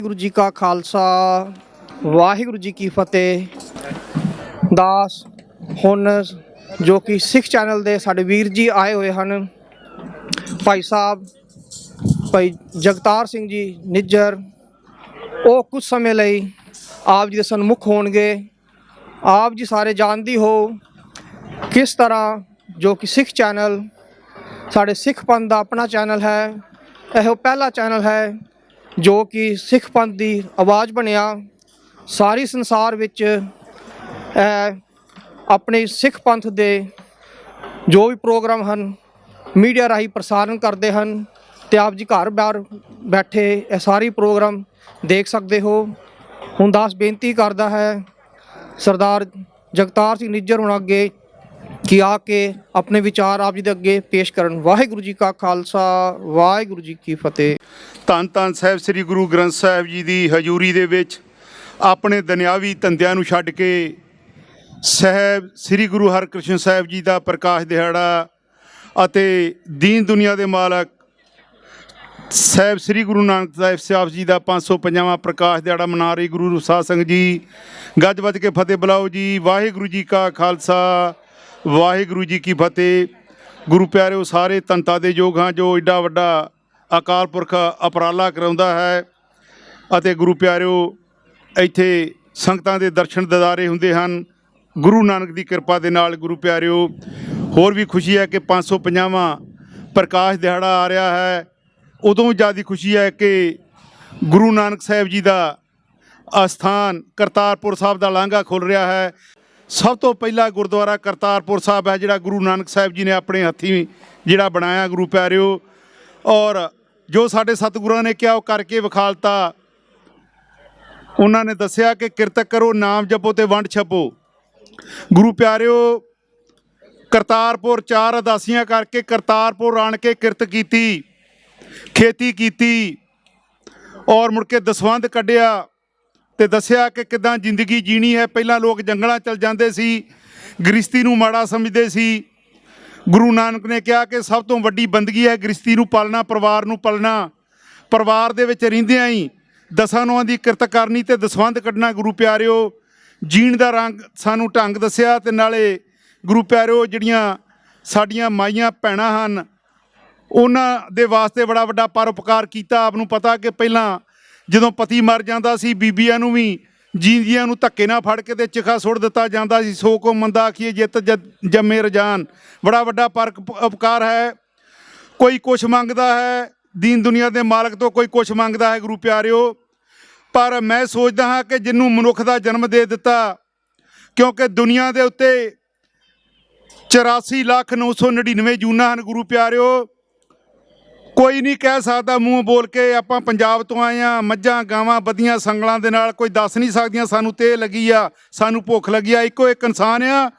ਵਾਹਿਗੁਰੂ ਜੀ ਕਾ ਖਾਲਸਾ ਵਾਹਿਗੁਰੂ ਜੀ ਕੀ ਫਤਿਹ। ਦਾਸ ਹੁਣ ਜੋ ਕਿ ਸਿੱਖ ਚੈਨਲ ਦੇ ਸਾਡੇ ਵੀਰ ਜੀ ਆਏ ਹੋਏ ਹਨ, ਭਾਈ ਸਾਹਿਬ ਭਾਈ ਜਗਤਾਰ ਸਿੰਘ ਜੀ ਨਿੱਜਰ, ਉਹ ਕੁਝ ਸਮੇਂ ਲਈ ਆਪ ਜੀ ਦੇ ਸਨਮੁਖ ਹੋਣਗੇ। ਆਪ ਜੀ ਸਾਰੇ ਜਾਣਦੇ ਹੋ ਕਿਸ ਤਰ੍ਹਾਂ ਜੋ ਕਿ ਸਿੱਖ ਚੈਨਲ ਸਾਡੇ ਸਿੱਖ ਪੰਥ ਦਾ ਆਪਣਾ ਚੈਨਲ ਹੈ। ਇਹੋ ਪਹਿਲਾ ਚੈਨਲ ਹੈ ਜੋ ਕਿ ਸਿੱਖ ਪੰਥ ਦੀ ਆਵਾਜ਼ ਬਣਿਆ। ਸਾਰੀ ਸੰਸਾਰ ਵਿੱਚ ਆਪਣੇ ਸਿੱਖ ਪੰਥ ਦੇ ਜੋ ਵੀ ਪ੍ਰੋਗਰਾਮ ਹਨ ਮੀਡੀਆ ਰਾਹੀਂ ਪ੍ਰਸਾਰਨ ਕਰਦੇ ਹਨ ਅਤੇ ਆਪ ਜੀ ਘਰ ਬਾਹਰ ਬੈਠੇ ਇਹ ਸਾਰੀ ਪ੍ਰੋਗਰਾਮ ਦੇਖ ਸਕਦੇ ਹੋ। ਹੁਣ ਦਾਸ ਬੇਨਤੀ ਕਰਦਾ ਹੈ ਸਰਦਾਰ ਜਗਤਾਰ ਸਿੰਘ ਨਿੱਜਰ ਹੁਣ ਅੱਗੇ ਕਿ ਆ ਕੇ ਆਪਣੇ ਵਿਚਾਰ ਆਪ ਜੀ ਦੇ ਅੱਗੇ ਪੇਸ਼ ਕਰਨ। ਵਾਹਿਗੁਰੂ ਜੀ ਕਾ ਖਾਲਸਾ ਵਾਹਿਗੁਰੂ ਜੀ ਕੀ ਫਤਿਹ। ਧੰਨ ਧੰਨ ਸਾਹਿਬ ਸ੍ਰੀ ਗੁਰੂ ਗ੍ਰੰਥ ਸਾਹਿਬ ਜੀ ਦੀ ਹਜ਼ੂਰੀ ਦੇ ਵਿੱਚ ਆਪਣੇ ਦੁਨਿਆਵੀ ਧੰਦਿਆਂ ਨੂੰ ਛੱਡ ਕੇ ਸਾਹਿਬ ਸ੍ਰੀ ਗੁਰੂ ਹਰਕ੍ਰਿਸ਼ਨ ਸਾਹਿਬ ਜੀ ਦਾ ਪ੍ਰਕਾਸ਼ ਦਿਹਾੜਾ ਅਤੇ ਦੀਨ ਦੁਨੀਆ ਦੇ ਮਾਲਕ ਸਾਹਿਬ ਸ੍ਰੀ ਗੁਰੂ ਨਾਨਕ ਸਾਹਿਬ ਜੀ ਦਾ 550ਵਾਂ ਪ੍ਰਕਾਸ਼ ਦਿਹਾੜਾ ਮਨਾ ਰਹੀ ਗੁਰੂ ਸਾਧ ਸੰਗਤ ਜੀ। ਗੱਜ ਵੱਜ ਕੇ ਫਤਿਹ ਬੁਲਾਓ ਜੀ। ਵਾਹਿਗੁਰੂ ਜੀ ਕਾ ਖਾਲਸਾ ਵਾਹਿਗੁਰੂ ਜੀ ਕੀ ਫਤਿਹ। ਗੁਰੂ ਪਿਆਰਿਓ, ਸਾਰੇ ਧੰਨਤਾ ਦੇ ਯੋਗ ਹਾਂ ਜੋ ਏਡਾ ਵੱਡਾ ਅਕਾਲ ਪੁਰਖ ਉਪਰਾਲਾ ਕਰਾਉਂਦਾ ਹੈ ਅਤੇ ਗੁਰੂ ਪਿਆਰਿਓ ਇੱਥੇ ਸੰਗਤਾਂ ਦੇ ਦਰਸ਼ਨ ਦਿਦਾਰੇ ਹੁੰਦੇ ਹਨ ਗੁਰੂ ਨਾਨਕ ਦੀ ਕਿਰਪਾ ਦੇ ਨਾਲ। ਗੁਰੂ ਪਿਆਰਿਓ, ਹੋਰ ਵੀ ਖੁਸ਼ੀ ਹੈ ਕਿ 550ਵਾਂ ਪ੍ਰਕਾਸ਼ ਦਿਹਾੜਾ ਆ ਰਿਹਾ ਹੈ। ਉਦੋਂ ਜ਼ਿਆਦਾ ਖੁਸ਼ੀ ਹੈ ਕਿ ਗੁਰੂ ਨਾਨਕ ਸਾਹਿਬ ਜੀ ਦਾ ਅਸਥਾਨ ਕਰਤਾਰਪੁਰ ਸਾਹਿਬ ਦਾ ਲਾਂਘਾ ਖੁੱਲ੍ਹ ਰਿਹਾ ਹੈ। ਸਭ ਤੋਂ ਪਹਿਲਾ ਗੁਰਦੁਆਰਾ ਕਰਤਾਰਪੁਰ ਸਾਹਿਬ ਹੈ ਜਿਹੜਾ ਗੁਰੂ ਨਾਨਕ ਸਾਹਿਬ ਜੀ ਨੇ ਆਪਣੇ ਹੱਥੀਂ ਜਿਹੜਾ ਬਣਾਇਆ ਗੁਰੂ ਪਿਆਰਿਓ। ਔਰ ਜੋ ਸਾਡੇ ਸਤਿਗੁਰਾਂ ਨੇ ਕਿਹਾ ਉਹ ਕਰਕੇ ਵਿਖਾਲਤਾ। ਉਹਨਾਂ ਨੇ ਦੱਸਿਆ ਕਿ ਕਿਰਤ ਕਰੋ, ਨਾਮ ਜਪੋ ਤੇ ਵੰਡ ਛਪੋ। ਗੁਰੂ ਪਿਆਰਿਓ, ਕਰਤਾਰਪੁਰ 4 ਅਦਾਸੀਆਂ ਕਰਕੇ ਕਰਤਾਰਪੁਰ ਆਣ ਕੇ ਕਿਰਤ ਕੀਤੀ, ਖੇਤੀ ਕੀਤੀ ਔਰ ਮੁੜ ਕੇ ਦਸਵੰਧ ਕੱਢਿਆ ਅਤੇ ਦੱਸਿਆ ਕਿ ਕਿੱਦਾਂ ਜ਼ਿੰਦਗੀ ਜੀਣੀ ਹੈ। ਪਹਿਲਾਂ ਲੋਕ ਜੰਗਲਾਂ ਚਲ ਜਾਂਦੇ ਸੀ, ਗ੍ਰਸਤੀ ਨੂੰ ਮਾੜਾ ਸਮਝਦੇ ਸੀ। ਗੁਰੂ ਨਾਨਕ ਨੇ ਕਿਹਾ ਕਿ ਸਭ ਤੋਂ ਵੱਡੀ ਬੰਦਗੀ ਹੈ ਗ੍ਰਸਤੀ ਨੂੰ ਪਾਲਣਾ, ਪਰਿਵਾਰ ਨੂੰ ਪਾਲਣਾ। ਪਰਿਵਾਰ ਦੇ ਵਿੱਚ ਰਹਿੰਦਿਆਂ ਹੀ ਦਸਾਂ ਨੌਆਂ ਦੀ ਕਿਰਤ ਕਰਨੀ ਅਤੇ ਦਸਵੰਧ ਕੱਢਣਾ। ਗੁਰੂ ਪਿਆਰਿਓ, ਜੀਣ ਦਾ ਰੰਗ ਸਾਨੂੰ ਢੰਗ ਦੱਸਿਆ ਅਤੇ ਨਾਲੇ ਗੁਰੂ ਪਿਆਰਿਓ ਜਿਹੜੀਆਂ ਸਾਡੀਆਂ ਮਾਈਆਂ ਭੈਣਾਂ ਹਨ ਉਹਨਾਂ ਦੇ ਵਾਸਤੇ ਬੜਾ ਵੱਡਾ ਪਰਉਪਕਾਰ ਕੀਤਾ। ਆਪ ਨੂੰ ਪਤਾ ਕਿ ਪਹਿਲਾਂ ਜਦੋਂ ਪਤੀ ਮਰ ਜਾਂਦਾ ਸੀ ਬੀਬੀਆਂ ਨੂੰ ਵੀ ਜੀਂਦੀਆਂ ਨੂੰ ਧੱਕੇ ਨਾਲ ਫੜ ਕੇ ਤੇ ਚਿਖਾ ਸੁੱਟ ਦਿੱਤਾ ਜਾਂਦਾ ਸੀ। ਸੋ ਕੋ ਮੰਦਾ ਆਖੀਏ ਜਿੱਤ ਜੰਮੇ ਰਜਾਨ। ਬੜਾ ਵੱਡਾ ਪਰਉਪਕਾਰ ਹੈ। ਕੋਈ ਕੁਛ ਮੰਗਦਾ ਹੈ ਦੀਨ ਦੁਨੀਆ ਦੇ ਮਾਲਕ ਤੋਂ, ਕੋਈ ਕੁਛ ਮੰਗਦਾ ਹੈ ਗੁਰੂ ਪਿਆਰਿਓ। ਪਰ ਮੈਂ ਸੋਚਦਾ ਹਾਂ ਕਿ ਜਿਹਨੂੰ ਮਨੁੱਖ ਦਾ ਜਨਮ ਦੇ ਦਿੱਤਾ, ਕਿਉਂਕਿ ਦੁਨੀਆ ਦੇ ਉੱਤੇ 84,999 ਜੂਨਾਂ ਹਨ ਗੁਰੂ ਪਿਆਰਿਓ। ਕੋਈ ਨਹੀਂ ਕਹਿ ਸਕਦਾ ਮੂੰਹ ਬੋਲ ਕੇ ਆਪਾਂ ਪੰਜਾਬ ਤੋਂ ਆਏ ਹਾਂ, ਮੱਝਾਂ ਗਾਵਾਂ ਬੱਧੀਆਂ ਸੰਗਲਾਂ ਦੇ ਨਾਲ ਕੋਈ ਦੱਸ ਨਹੀਂ ਸਕਦੀਆਂ ਸਾਨੂੰ ਤੇਹ ਲੱਗੀ ਆ, ਸਾਨੂੰ ਭੁੱਖ ਲੱਗੀ ਆ। ਇੱਕੋ ਇੱਕ ਇਨਸਾਨ ਆ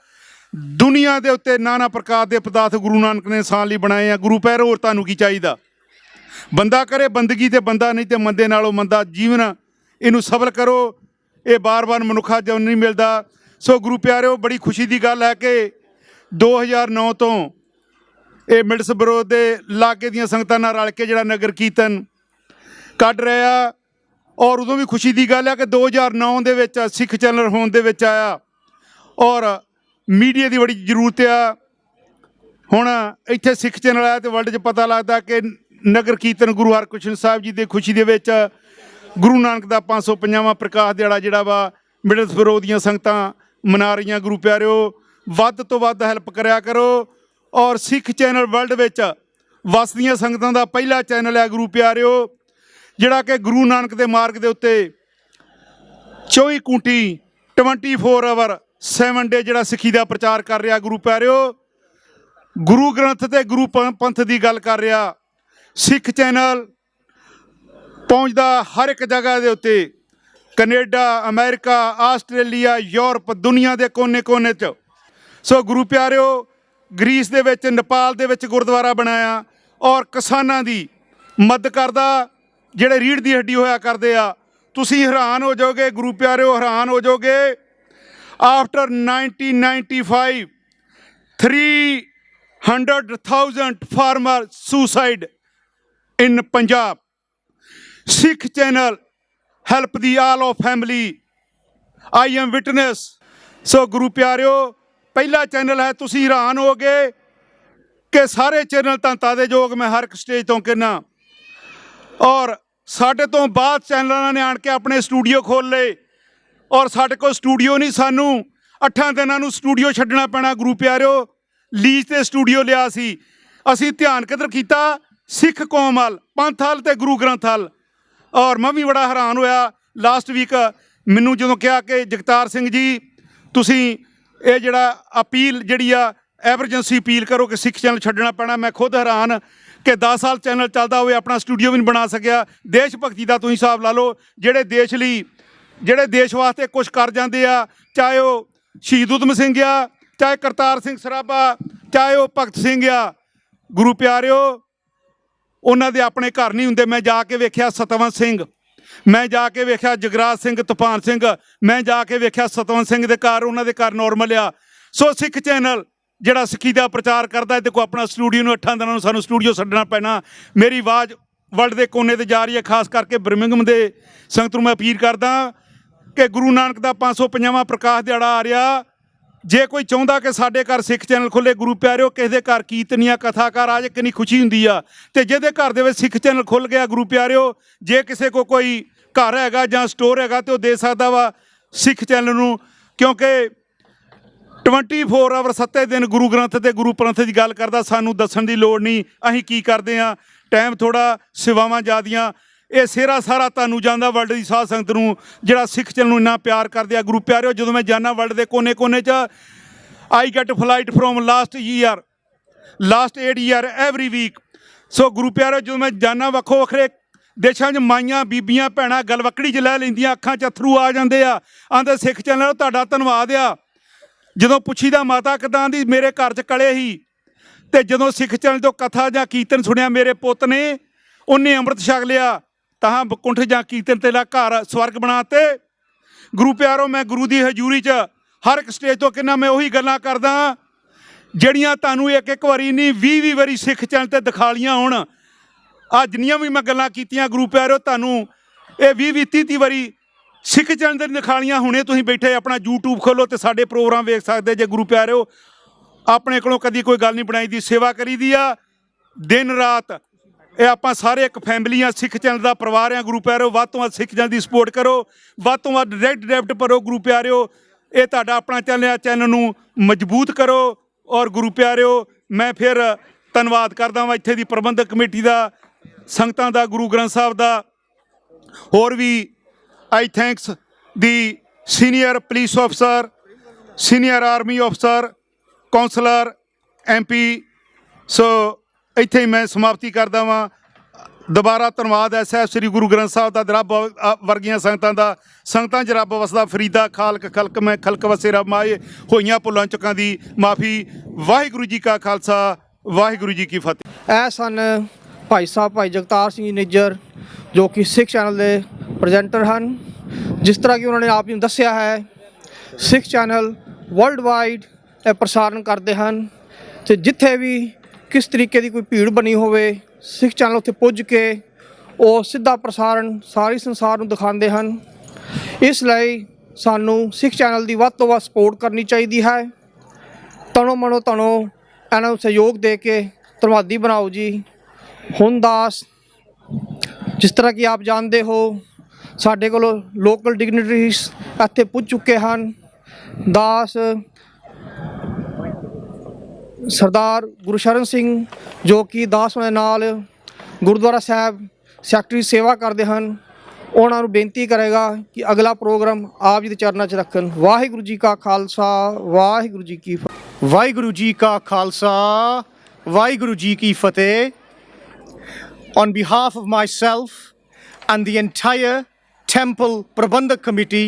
ਦੁਨੀਆ ਦੇ ਉੱਤੇ। ਨਾਨਾ ਪ੍ਰਕਾਰ ਦੇ ਪਦਾਰਥ ਗੁਰੂ ਨਾਨਕ ਨੇ ਇਨਸਾਨ ਲਈ ਬਣਾਏ ਆ। ਗੁਰੂ ਪਿਆਰਿਓ, ਹੋਰ ਤੁਹਾਨੂੰ ਕੀ ਚਾਹੀਦਾ? ਬੰਦਾ ਕਰੇ ਬੰਦਗੀ ਤੇ ਬੰਦਾ, ਨਹੀਂ ਤੇ ਮੰਦੇ ਨਾਲੋਂ ਮੰਦਾ ਜੀਵਨ। ਇਹਨੂੰ ਸਬਰ ਕਰੋ, ਇਹ ਬਾਰ-ਬਾਰ ਮਨੁੱਖਾ ਜਨਮ ਨਹੀਂ ਮਿਲਦਾ। ਸੋ ਗੁਰੂ ਪਿਆਰਿਓ, ਬੜੀ ਖੁਸ਼ੀ ਦੀ ਗੱਲ ਹੈ ਕਿ 2009 ਤੋਂ ਇਹ ਮਿਡਲਸਬਰੋ ਦੇ ਲਾਗੇ ਦੀਆਂ ਸੰਗਤਾਂ ਨਾਲ ਰਲ ਕੇ ਜਿਹੜਾ ਨਗਰ ਕੀਰਤਨ ਕੱਢ ਰਿਹਾ। ਔਰ ਉਦੋਂ ਵੀ ਖੁਸ਼ੀ ਦੀ ਗੱਲ ਹੈ ਕਿ 2009 ਦੇ ਵਿੱਚ ਸਿੱਖ ਚੈਨਲ ਹੋਣ ਦੇ ਵਿੱਚ ਆਇਆ ਔਰ ਮੀਡੀਆ ਦੀ ਬੜੀ ਜ਼ਰੂਰਤ ਆ। ਹੁਣ ਇੱਥੇ ਸਿੱਖ ਚੈਨਲ ਆਇਆ ਅਤੇ ਵਰਲਡ 'ਚ ਪਤਾ ਲੱਗਦਾ ਕਿ ਨਗਰ ਕੀਰਤਨ ਗੁਰੂ ਹਰਕ੍ਰਿਸ਼ਨ ਸਾਹਿਬ ਜੀ ਦੀ ਖੁਸ਼ੀ ਦੇ ਵਿੱਚ ਗੁਰੂ ਨਾਨਕ ਦਾ 550ਵਾਂ ਪ੍ਰਕਾਸ਼ ਦਿਹਾੜਾ ਜਿਹੜਾ ਵਾ ਮਿਡਲਸਬਰੋ ਦੀਆਂ ਸੰਗਤਾਂ ਮਨਾ ਰਹੀਆਂ। ਗੁਰੂ ਪਿਆਰਿਓ, ਵੱਧ ਤੋਂ ਵੱਧ ਹੈਲਪ ਕਰਿਆ ਕਰੋ। ਔਰ ਸਿੱਖ ਚੈਨਲ ਵਰਲਡ ਵਿੱਚ ਵਸਦੀਆਂ ਸੰਗਤਾਂ ਦਾ ਪਹਿਲਾ ਚੈਨਲ ਹੈ ਗੁਰੂ ਪਿਆਰਿਓ, ਜਿਹੜਾ ਕਿ ਗੁਰੂ ਨਾਨਕ ਦੇ ਮਾਰਗ ਦੇ ਉੱਤੇ 24 ਘੰਟੇ 24 ਆਵਰ 7 ਡੇ ਜਿਹੜਾ ਸਿੱਖੀ ਦਾ ਪ੍ਰਚਾਰ ਕਰ ਰਿਹਾ। ਗੁਰੂ ਪਿਆਰਿਓ, ਗੁਰੂ ਗ੍ਰੰਥ ਅਤੇ ਗੁਰੂ ਪੰਥ ਦੀ ਗੱਲ ਕਰ ਰਿਹਾ। ਸਿੱਖ ਚੈਨਲ ਪਹੁੰਚਦਾ ਹਰ ਇੱਕ ਜਗ੍ਹਾ ਦੇ ਉੱਤੇ, ਕੈਨੇਡਾ, ਅਮਰੀਕਾ, ਆਸਟ੍ਰੇਲੀਆ, ਯੂਰਪ, ਦੁਨੀਆ ਦੇ ਕੋਨੇ-ਕੋਨੇ 'ਚ। ਸੋ ਗੁਰੂ ਪਿਆਰਿਓ, ਗ੍ਰੀਸ ਦੇ ਵਿੱਚ, ਨੇਪਾਲ ਦੇ ਵਿੱਚ ਗੁਰਦੁਆਰਾ ਬਣਾਇਆ ਔਰ ਕਿਸਾਨਾਂ ਦੀ ਮਦਦ ਕਰਦਾ ਜਿਹੜੇ ਰੀੜ੍ਹ ਦੀ ਹੱਡੀ ਹੋਇਆ ਕਰਦੇ ਆ। ਤੁਸੀਂ ਹੈਰਾਨ ਹੋ ਜਾਓਗੇ ਗੁਰੂ ਪਿਆਰਿਓ, ਹੈਰਾਨ ਹੋ ਜਾਓਗੇ। After 1995 300,000 farmers suicide in Punjab। Sikh channel help the all of family. I am witness. ਸੋ ਗੁਰੂ ਪਿਆਰਿਓ, ਪਹਿਲਾ ਚੈਨਲ ਹੈ, ਤੁਸੀਂ ਹੈਰਾਨ ਹੋਗੇ ਕਿ ਸਾਰੇ ਚੈਨਲ ਧੰਨਤਾ ਦੇ ਯੋਗ ਮੈਂ ਹਰ ਇੱਕ ਸਟੇਜ ਤੋਂ ਕਹਿੰਦਾ। ਔਰ ਸਾਡੇ ਤੋਂ ਬਾਅਦ ਚੈਨਲਾਂ ਨੇ ਆਣ ਕੇ ਆਪਣੇ ਸਟੂਡੀਓ ਖੋਲ੍ਹ ਲਏ, ਔਰ ਸਾਡੇ ਕੋਲ ਸਟੂਡੀਓ ਨਹੀਂ, ਸਾਨੂੰ 8 ਦਿਨਾਂ ਨੂੰ ਸਟੂਡੀਓ ਛੱਡਣਾ ਪੈਣਾ। ਗੁਰੂ ਪਿਆਰਿਓ, ਲੀਜ਼ 'ਤੇ ਸਟੂਡੀਓ ਲਿਆ ਸੀ। ਅਸੀਂ ਧਿਆਨ ਕਿੱਧਰ ਕੀਤਾ? ਸਿੱਖ ਕੌਮ ਵੱਲ, ਪੰਥ ਵੱਲ ਅਤੇ ਗੁਰੂ ਗ੍ਰੰਥ ਵੱਲ। ਔਰ ਮੈਂ ਵੀ ਬੜਾ ਹੈਰਾਨ ਹੋਇਆ ਲਾਸਟ ਵੀਕ ਮੈਨੂੰ ਜਦੋਂ ਕਿਹਾ ਕਿ ਜਗਤਾਰ ਸਿੰਘ ਜੀ ਤੁਸੀਂ ਇਹ ਜਿਹੜਾ ਅਪੀਲ ਜਿਹੜੀ ਆ ਐਮਰਜੈਂਸੀ ਅਪੀਲ ਕਰੋ ਕਿ ਸਿੱਖ ਚੈਨਲ ਛੱਡਣਾ ਪੈਣਾ। ਮੈਂ ਖੁਦ ਹੈਰਾਨ ਕਿ 10 ਸਾਲ ਚੈਨਲ ਚੱਲਦਾ ਹੋਵੇ, ਆਪਣਾ ਸਟੂਡੀਓ ਵੀ ਨਹੀਂ ਬਣਾ ਸਕਿਆ। ਦੇਸ਼ ਭਗਤੀ ਦਾ ਤੁਸੀਂ ਹਿਸਾਬ ਲਾ ਲਓ, ਜਿਹੜੇ ਦੇਸ਼ ਲਈ, ਜਿਹੜੇ ਦੇਸ਼ ਵਾਸਤੇ ਕੁਛ ਕਰ ਜਾਂਦੇ ਆ, ਚਾਹੇ ਉਹ ਸ਼ਹੀਦ ਊਧਮ ਸਿੰਘ ਆ, ਚਾਹੇ ਕਰਤਾਰ ਸਿੰਘ ਸਰਾਭਾ, ਚਾਹੇ ਉਹ ਭਗਤ ਸਿੰਘ ਆ। ਗੁਰੂ ਪਿਆਰਿਓ, ਉਹਨਾਂ ਦੇ ਆਪਣੇ ਘਰ ਨਹੀਂ ਹੁੰਦੇ। ਮੈਂ ਜਾ ਕੇ ਵੇਖਿਆ ਸਤਵੰਤ ਸਿੰਘ, ਮੈਂ ਜਾ ਕੇ ਵੇਖਿਆ ਜਗਰਾਜ ਸਿੰਘ, ਤੂਫਾਨ ਸਿੰਘ, ਮੈਂ ਜਾ ਕੇ ਵੇਖਿਆ ਸਤਵੰਤ ਸਿੰਘ ਦੇ ਘਰ, ਉਹਨਾਂ ਦੇ ਘਰ ਨੋਰਮਲ ਆ। ਸੋ ਸਿੱਖ ਚੈਨਲ ਜਿਹੜਾ ਸਿੱਖੀ ਦਾ ਪ੍ਰਚਾਰ ਕਰਦਾ, ਇਹਦੇ ਕੋਲ ਆਪਣਾ ਸਟੂਡੀਓ ਨੂੰ 8 ਦਿਨਾਂ ਨੂੰ ਸਾਨੂੰ ਸਟੂਡੀਓ ਛੱਡਣਾ ਪੈਣਾ। ਮੇਰੀ ਆਵਾਜ਼ ਵਰਲਡ ਦੇ ਕੋਨੇ 'ਤੇ ਜਾ ਰਹੀ ਹੈ, ਖਾਸ ਕਰਕੇ ਬਰਮਿੰਘਮ ਦੇ ਸੰਗਤ ਨੂੰ ਮੈਂ ਅਪੀਲ ਕਰਦਾ ਕਿ ਗੁਰੂ ਨਾਨਕ ਦਾ 550ਵਾਂ ਪ੍ਰਕਾਸ਼ ਦਿਹਾੜਾ ਆ ਰਿਹਾ। ਜੇ ਕੋਈ ਚਾਹੁੰਦਾ ਕਿ ਸਾਡੇ ਘਰ ਸਿੱਖ ਚੈਨਲ ਖੁੱਲ੍ਹੇ, ਗੁਰੂ ਪਿਆਰਿਓ, ਕਿਸੇ ਦੇ ਘਰ ਕੀਰਤਨੀਆ ਕਥਾਕਾਰ ਆ ਜੇ, ਕਿੰਨੀ ਖੁਸ਼ੀ ਹੁੰਦੀ ਆ। ਅਤੇ ਜਿਹਦੇ ਘਰ ਦੇ ਵਿੱਚ ਸਿੱਖ ਚੈਨਲ ਖੁੱਲ੍ਹ ਗਿਆ, ਗੁਰੂ ਪਿਆਰਿਓ, ਜੇ ਕਿਸੇ ਕੋਲ ਕੋਈ ਘਰ ਹੈਗਾ ਜਾਂ ਸਟੋਰ ਹੈਗਾ ਤਾਂ ਉਹ ਦੇ ਸਕਦਾ ਵਾ ਸਿੱਖ ਚੈਨਲ ਨੂੰ, ਕਿਉਂਕਿ 24 ਆਵਰ 7 ਦਿਨ ਗੁਰੂ ਗ੍ਰੰਥ ਅਤੇ ਗੁਰੂ ਪੰਥ ਦੀ ਗੱਲ ਕਰਦਾ। ਸਾਨੂੰ ਦੱਸਣ ਦੀ ਲੋੜ ਨਹੀਂ ਅਸੀਂ ਕੀ ਕਰਦੇ ਹਾਂ। ਟਾਈਮ ਥੋੜ੍ਹਾ, ਸੇਵਾਵਾਂ ਜ਼ਿਆਦੀਆਂ। ਇਹ ਸਿਹਰਾ ਸਾਰਾ ਤੁਹਾਨੂੰ ਜਾਂਦਾ ਵਰਲਡ ਦੀ ਸਾਧ ਸੰਗਤ ਨੂੰ, ਜਿਹੜਾ ਸਿੱਖ ਚੈਨਲ ਨੂੰ ਇੰਨਾ ਪਿਆਰ ਕਰਦੇ ਆ। ਗੁਰੂ ਪਿਆਰਿਓ, ਜਦੋਂ ਮੈਂ ਜਾਂਦਾ ਵਰਲਡ ਦੇ ਕੋਨੇ 'ਚ, I get flight from last 8 year every week. So ਗੁਰੂ ਪਿਆਰਿਓ, ਜਦੋਂ ਮੈਂ ਜਾਂਦਾ ਵੱਖੋ ਵੱਖਰੇ ਦੇਸ਼ਾਂ 'ਚ, ਮਾਈਆਂ ਬੀਬੀਆਂ ਭੈਣਾਂ ਗਲਵੱਕੜੀ 'ਚ ਲੈ ਲੈਂਦੀਆਂ, ਅੱਖਾਂ 'ਚ ਅਥਰੂ ਆ ਜਾਂਦੇ ਆ, ਆਂਦੇ ਸਿੱਖ ਚੈਨਲ ਤੁਹਾਡਾ ਧੰਨਵਾਦ ਆ। ਜਦੋਂ ਪੁੱਛੀਦਾ ਮਾਤਾ ਕਿੱਦਾਂ ਦੀ, ਮੇਰੇ ਘਰ 'ਚ ਕਲੇ ਸੀ, ਅਤੇ ਜਦੋਂ ਸਿੱਖ ਚੈਨਲ ਤੋਂ ਕਥਾ ਜਾਂ ਕੀਰਤਨ ਸੁਣਿਆ ਮੇਰੇ ਪੁੱਤ ਨੇ, ਉਹਨੇ ਅੰਮ੍ਰਿਤ ਛਕ ਲਿਆ, ਤਾਂ ਬਕੁੰਠ ਜਾਂ ਕੀਰਤਨ ਤੇਰਾ ਘਰ ਸਵਰਗ ਬਣਾ ਤੇ। ਗੁਰੂ ਪਿਆਰੋ, ਮੈਂ ਗੁਰੂ ਦੀ ਹਜ਼ੂਰੀ 'ਚ ਹਰ ਇੱਕ ਸਟੇਜ ਤੋਂ ਕਹਿੰਦਾ, ਮੈਂ ਉਹੀ ਗੱਲਾਂ ਕਰਦਾ ਜਿਹੜੀਆਂ ਤੁਹਾਨੂੰ ਇੱਕ ਵਾਰੀ ਨਹੀਂ 20 ਵਾਰੀ ਸਿੱਖ ਚੈਨਲ 'ਤੇ ਦਿਖਾ ਲਈਆਂ ਹੋਣ। ਆਹ ਜਿੰਨੀਆਂ ਵੀ ਮੈਂ ਗੱਲਾਂ ਕੀਤੀਆਂ ਗੁਰੂ ਪਿਆਰਿਓ, ਤੁਹਾਨੂੰ ਇਹ 20-30 ਵਾਰੀ ਸਿੱਖ ਚੈਨਲ 'ਤੇ ਦਿਖਾ ਲਈਆਂ। ਹੁਣੇ ਤੁਸੀਂ ਬੈਠੇ ਆਪਣਾ YouTube ਖੋਲ੍ਹੋ ਅਤੇ ਸਾਡੇ ਪ੍ਰੋਗਰਾਮ ਵੇਖ ਸਕਦੇ ਜੇ। ਗੁਰੂ ਪਿਆਰਿਓ, ਆਪਣੇ ਕੋਲੋਂ ਕਦੀ ਕੋਈ ਗੱਲ ਨਹੀਂ ਬਣਾਈ ਦੀ, ਸੇਵਾ ਕਰੀ ਦੀ ਆ ਦਿਨ ਰਾਤ। ਇਹ ਆਪਾਂ ਸਾਰੇ ਇੱਕ ਫੈਮਿਲੀ ਆ, ਸਿੱਖ ਚੈਨਲ ਦਾ ਪਰਿਵਾਰ ਆ। ਗੁਰੂ ਪਿਆਰਿਓ, ਵੱਧ ਤੋਂ ਵੱਧ ਸਿੱਖ ਚੈਨਲ ਦੀ ਸਪੋਰਟ ਕਰੋ, ਵੱਧ ਤੋਂ ਵੱਧ ਡਾਇਰੈਕਟ ਡੈਬਿਟ ਭਰੋ। ਗੁਰੂ ਪਿਆਰਿਓ, ਇਹ ਤੁਹਾਡਾ ਆਪਣਾ ਚੈਨਲ ਨੂੰ ਮਜ਼ਬੂਤ ਕਰੋ। ਔਰ ਗੁਰੂ ਪਿਆਰਿਓ, ਮੈਂ ਫਿਰ ਧੰਨਵਾਦ ਕਰਦਾ ਵਾਂ ਇੱਥੇ ਦੀ ਪ੍ਰਬੰਧਕ ਕਮੇਟੀ ਦਾ, ਸੰਗਤਾਂ ਦਾ, ਗੁਰੂ ਗ੍ਰੰਥ ਸਾਹਿਬ ਦਾ। ਹੋਰ ਵੀ ਆਈ ਥੈਂਕਸ ਦੀ ਸੀਨੀਅਰ ਪੁਲਿਸ ਅਫਸਰ, ਸੀਨੀਅਰ ਆਰਮੀ ਅਫਸਰ, ਕੌਂਸਲਰ, MP। ਸੋ ਇੱਥੇ ਹੀ ਮੈਂ ਸਮਾਪਤੀ ਕਰਦਾ ਵਾਂ। ਦੁਬਾਰਾ ਧੰਨਵਾਦ ਹੈ ਸਾਹਿਬ ਸ੍ਰੀ ਗੁਰੂ ਗ੍ਰੰਥ ਸਾਹਿਬ ਦਾ, ਰੱਬ ਵਰਗੀਆਂ ਸੰਗਤਾਂ ਦਾ। ਸੰਗਤਾਂ 'ਚ ਰੱਬ ਵਸਦਾ ਫਰੀਦਾ, ਖਾਲਕ ਖਲਕ ਮੈਂ ਖਲਕ ਵਸੇ ਰੱਬ ਮਾਏ, ਹੋਈਆਂ ਭੁੱਲਾਂ ਚੁੱਕਾਂ ਦੀ ਮਾਫੀ। ਵਾਹਿਗੁਰੂ ਜੀ ਕਾ ਖਾਲਸਾ, ਵਾਹਿਗੁਰੂ ਜੀ ਕੀ ਫਤਿਹ। ਇਹ ਸਨ ਭਾਈ ਸਾਹਿਬ ਭਾਈ ਜਗਤਾਰ ਸਿੰਘ ਜੀ ਨਿੱਜਰ, ਜੋ ਕਿ ਸਿੱਖ ਚੈਨਲ ਦੇ ਪ੍ਰੈਜ਼ੈਂਟਰ ਹਨ। ਜਿਸ ਤਰ੍ਹਾਂ ਕਿ ਉਹਨਾਂ ਨੇ ਆਪ ਨੂੰ ਦੱਸਿਆ ਹੈ, ਸਿੱਖ ਚੈਨਲ ਵਰਲਡ ਵਾਈਡ ਇਹ ਪ੍ਰਸਾਰਣ ਕਰਦੇ ਹਨ, ਅਤੇ ਜਿੱਥੇ ਵੀ ਕਿਸ ਤਰੀਕੇ ਦੀ ਕੋਈ ਭੀੜ ਬਣੀ ਹੋਵੇ, ਸਿੱਖ ਚੈਨਲ ਉੱਥੇ ਪੁੱਜ ਕੇ ਉਹ ਸਿੱਧਾ ਪ੍ਰਸਾਰਣ ਸਾਰੇ ਸੰਸਾਰ ਨੂੰ ਦਿਖਾਉਂਦੇ ਹਨ। ਇਸ ਲਈ ਸਾਨੂੰ ਸਿੱਖ ਚੈਨਲ ਦੀ ਵੱਧ ਤੋਂ ਵੱਧ ਸਪੋਰਟ ਕਰਨੀ ਚਾਹੀਦੀ ਹੈ। ਤਨੋ ਮਨੋ ਤਨੋ ਇਹਨਾਂ ਨੂੰ ਸਹਿਯੋਗ ਦੇ ਕੇ ਧੰਨਵਾਦੀ ਬਣਾਓ ਜੀ। ਹੁਣ ਦਾਸ, ਜਿਸ ਤਰ੍ਹਾਂ ਕਿ ਆਪ ਜਾਣਦੇ ਹੋ, ਸਾਡੇ ਕੋਲੋਂ ਲੋਕਲ ਡਿਗਨਿਟਰੀਜ਼ ਇੱਥੇ ਪੁੱਜ ਚੁੱਕੇ ਹਨ। ਦਾਸ ਸਰਦਾਰ ਗੁਰਸ਼ਰਨ ਸਿੰਘ, ਜੋ ਕਿ ਦਾਸ ਦੇ ਨਾਲ ਗੁਰਦੁਆਰਾ ਸਾਹਿਬ ਸੈਕਟਰੀ ਸੇਵਾ ਕਰਦੇ ਹਨ, ਉਹਨਾਂ ਨੂੰ ਬੇਨਤੀ ਕਰੇਗਾ ਕਿ ਅਗਲਾ ਪ੍ਰੋਗਰਾਮ ਆਪ ਜੀ ਦੇ ਚਰਨਾਂ 'ਚ ਰੱਖਣ। ਵਾਹਿਗੁਰੂ ਜੀ ਕਾ ਖਾਲਸਾ, ਵਾਹਿਗੁਰੂ ਜੀ ਕੀ ਫਤਿਹ। ਵਾਹਿਗੁਰੂ ਜੀ ਕਾ ਖਾਲਸਾ, ਵਾਹਿਗੁਰੂ ਜੀ ਕੀ ਫਤਿਹ। On behalf of myself and the entire Temple Prabandhak Committee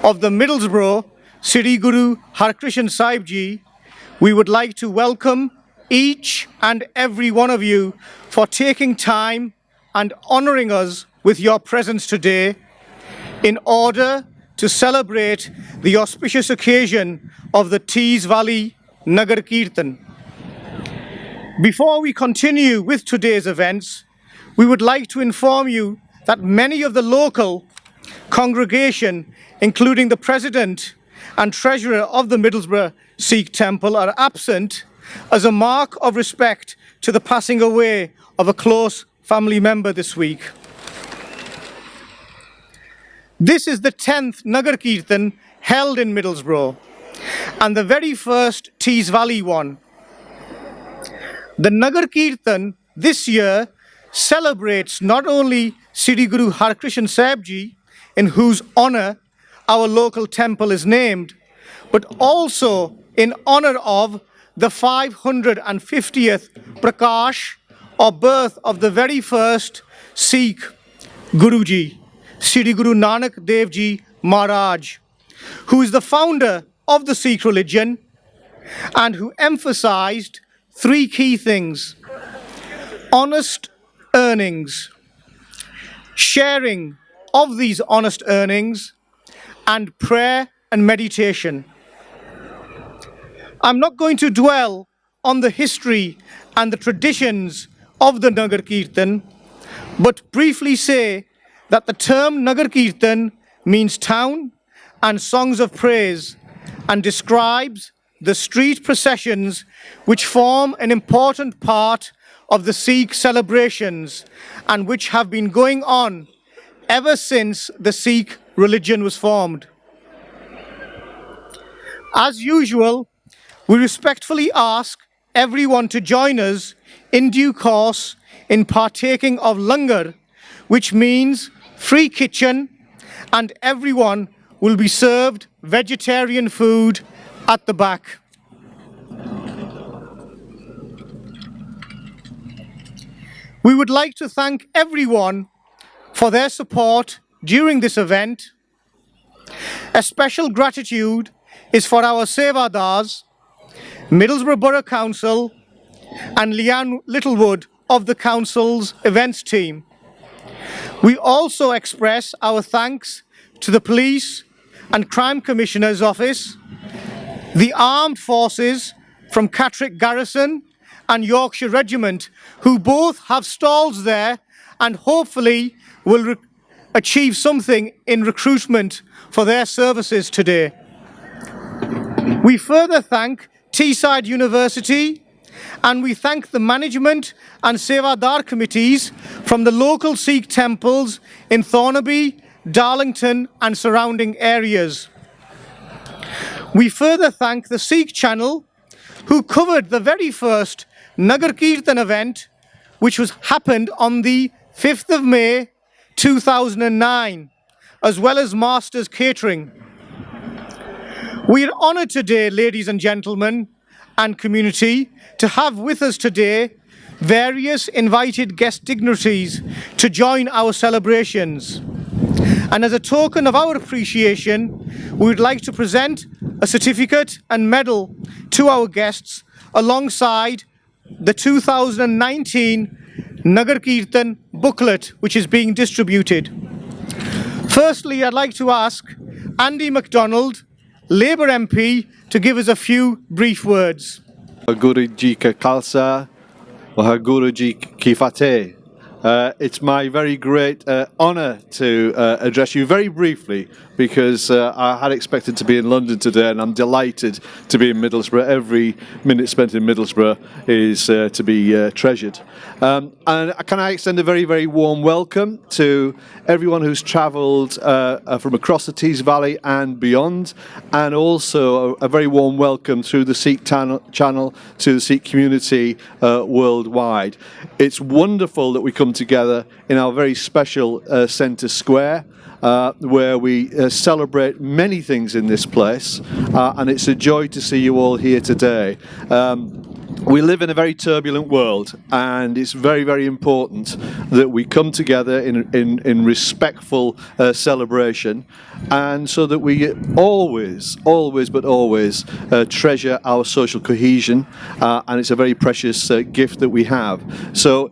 of the Middlesborough Sri Guru Harkrishan Sahib Ji, we would like to welcome each and every one of you for taking time and honouring us with your presence today in order to celebrate the auspicious occasion of the Tees Valley Nagar Kirtan. Before we continue with today's events, we would like to inform you that many of the local congregation, including the president and treasurer of the Middlesborough Sikh Temple, are absent as a mark of respect to the passing away of a close family member this week. This is the 10th Nagar Kirtan held in Middlesbrough and the very first Tees Valley one. The Nagar Kirtan this year celebrates not only Sri Guru Harkrishan Sahib Ji, in whose honour our local temple is named, but also in honour of the 550th Prakash, or birth of the very first Sikh Guruji, Sri Guru Nanak Dev Ji Maharaj, who is the founder of the Sikh religion and who emphasized three key things: honest earnings, sharing of these honest earnings, and prayer and meditation. I'm not going to dwell on the history and the traditions of the Nagar Kirtan, but briefly say that the term Nagar Kirtan means town and songs of praise and describes the street processions which form an important part of the Sikh celebrations and which have been going on ever since the Sikh religion was formed. As usual, we respectfully ask everyone to join us in due course in partaking of langar, which means free kitchen, and everyone will be served vegetarian food at the back. We would like to thank everyone for their support during this event. A special gratitude is for our Sevadars, Middlesbrough Borough Council, and Leanne Littlewood of the Council's events team. We also express our thanks to the Police and Crime Commissioner's Office, the Armed Forces from Catterick Garrison and Yorkshire Regiment, who both have stalls there and hopefully will achieve something in recruitment for their services today. We further thank Teesside University, and we thank the management and Sevadar committees from the local Sikh temples in Thornaby, Darlington and surrounding areas. We further thank the Sikh channel, who covered the very first Nagar Kirtan event, which happened on the 5th of May 2009, as well as Masters Catering. We are honoured today, ladies and gentlemen and community, to have with us today various invited guest dignitaries to join our celebrations. And as a token of our appreciation, we would like to present a certificate and medal to our guests alongside the 2019 Nagar Kirtan booklet, which is being distributed. Firstly, I'd like to ask Andy MacDonald, Labour MP, to give us a few brief words. Guru Ji Ka Khalsa, Guru Ji Ki Fateh. It's my very great honour to address you very briefly, because I had expected to be in London today, and I'm delighted to be in Middlesbrough. Every minute spent in Middlesbrough is to be treasured. And can I extend a very, very warm welcome to everyone who's travelled from across the Tees Valley and beyond, and also a very warm welcome through the Sikh channel to the Sikh community worldwide. It's wonderful that we come together in our very special centre square, where we celebrate many things in this place, and it's a joy to see you all here today. We live in a very turbulent world, and it's very, very important that we come together in respectful celebration, and so that we always treasure our social cohesion, and it's a very precious gift that we have. So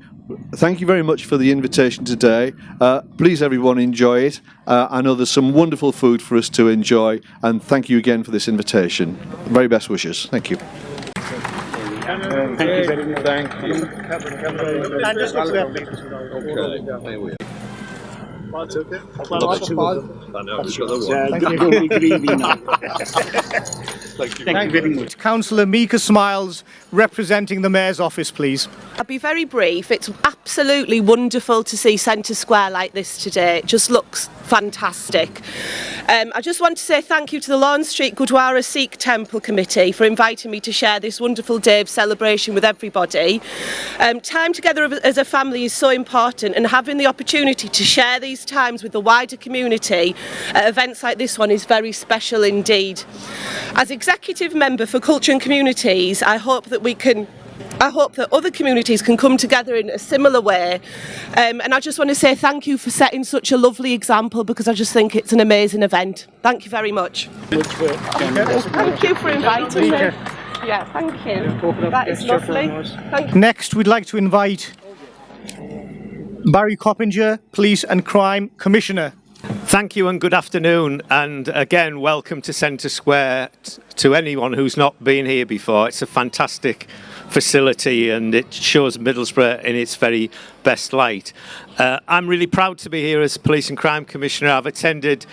thank you very much for the invitation today. Please everyone enjoy it. I know there's some wonderful food for us to enjoy, and thank you again for this invitation. Very best wishes. Thank you. Thank you very much. Thank you. And just look there, please. Okay. Thank you very much. Councillor Mika Smiles, representing the Mayor's office, please. I'll be very brief. It's absolutely wonderful to see Centre Square like this today. It just looks fantastic. I just want to say thank you to the Lawn Street Gurdwara Sikh Temple Committee for inviting me to share this wonderful day of celebration with everybody. Time together as a family is so important, and having the opportunity to share these times with the wider community at events like this one is very special indeed. As Executive Member for Culture and Communities, I hope that other communities can come together in a similar way, and I just want to say thank you for setting such a lovely example, because I just think it's an amazing event. Thank you very much. Thank you for inviting me. Yeah, thank you. That is lovely. Thank you. Next, we'd like to invite Barry Coppinger, Police and Crime Commissioner. Thank you and good afternoon, and again welcome to Centre Square to anyone who's not been here before. It's a fantastic facility and it shows Middlesbrough in its very best light. I'm really proud to be here as Police and Crime Commissioner. I've attended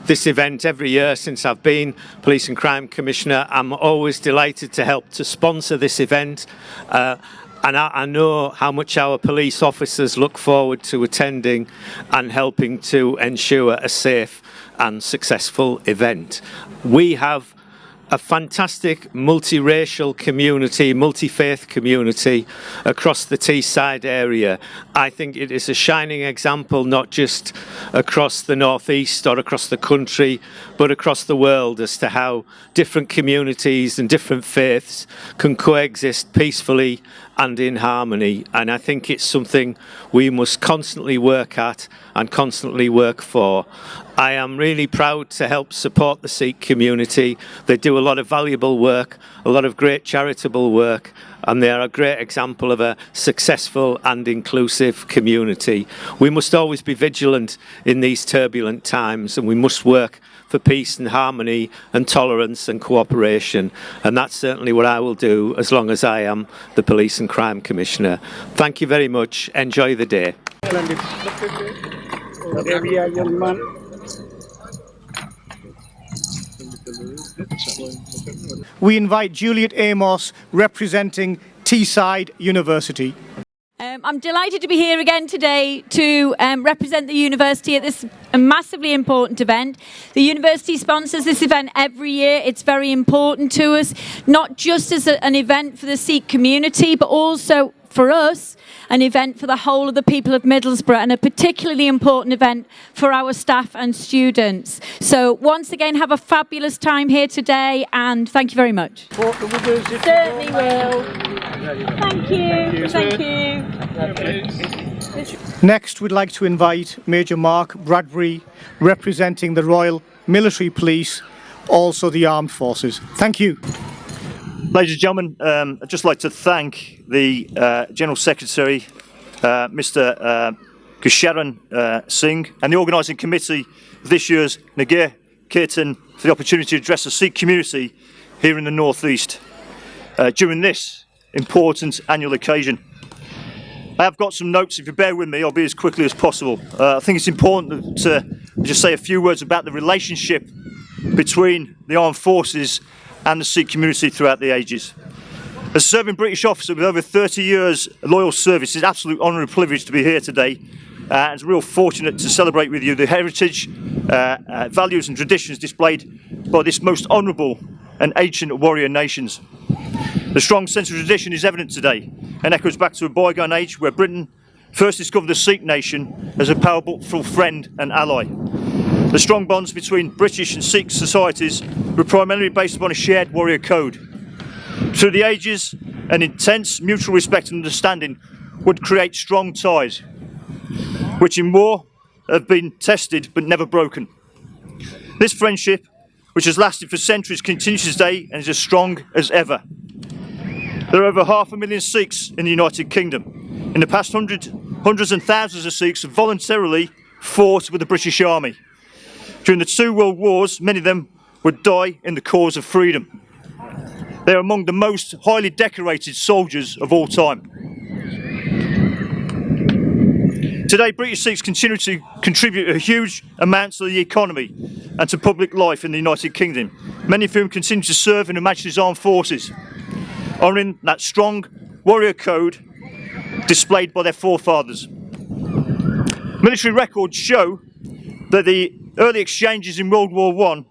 this event every year since I've been Police and Crime Commissioner. I'm always delighted to help to sponsor this event. And I know how much our police officers look forward to attending and helping to ensure a safe and successful event. We have a fantastic multiracial community, multi-faith community across the Teesside area. I think it is a shining example, not just across the northeast or across the country, but across the world, as to how different communities and different faiths can coexist peacefully and in harmony. And I think it's something we must constantly work at and constantly work for. I am really proud to help support the Sikh community. They do a lot of valuable work, a lot of great charitable work, and they are a great example of a successful and inclusive community. We must always be vigilant in these turbulent times, and we must work for peace and harmony and tolerance and cooperation, and that's certainly what I will do as long as I am the Police and Crime Commissioner. Thank you very much. Enjoy the day. We invite Juliet Amos, representing Teesside University. I'm delighted to be here again today to represent the university at this massively important event. The university sponsors this event every year. It's very important to us, not just as an event for the Sikh community, but also for us, an event for the whole of the people of Middlesbrough, and a particularly important event for our staff and students. So once again, have a fabulous time here today, and thank you very much. Certainly will. Thank you. Thank you. Next, we'd like to invite Major Mark Bradbury, representing the Royal Military Police, also the Armed Forces. Thank you. Ladies and gentlemen, I'd just like to thank the General Secretary, Mr. Kirtan Singh, and the organising committee of this year's Nagar, Kirtan, for the opportunity to address the Sikh community here in the North East during this important annual occasion. I have got some notes. If you bear with me, I'll be as quickly as possible. I think it's important to just say a few words about the relationship between the armed forces and the Sikh community throughout the ages. As a serving British officer with over 30 years loyal service, it's an absolute honour and privilege to be here today. It's real fortunate to celebrate with you the heritage, values and traditions displayed by this most honourable and ancient warrior nations. The strong sense of tradition is evident today and echoes back to a bygone age where Britain first discovered the Sikh nation as a powerful friend and ally. The strong bonds between British and Sikh societies were primarily based upon a shared warrior code. Through the ages, an intense mutual respect and understanding would create strong ties, which in war have been tested but never broken. This friendship, which has lasted for centuries, continues today and is as strong as ever. There are over 500,000 Sikhs in the United Kingdom. In the past, hundreds and thousands of Sikhs have voluntarily fought with the British Army. During the two world wars, many of them would die in the cause of freedom. They are among the most highly decorated soldiers of all time. Today, British Sikhs continue to contribute a huge amount to the economy and to public life in the United Kingdom, many of whom continue to serve in Her Majesty's Armed Forces, honouring that strong warrior code displayed by their forefathers. Military records show that the early exchanges in World War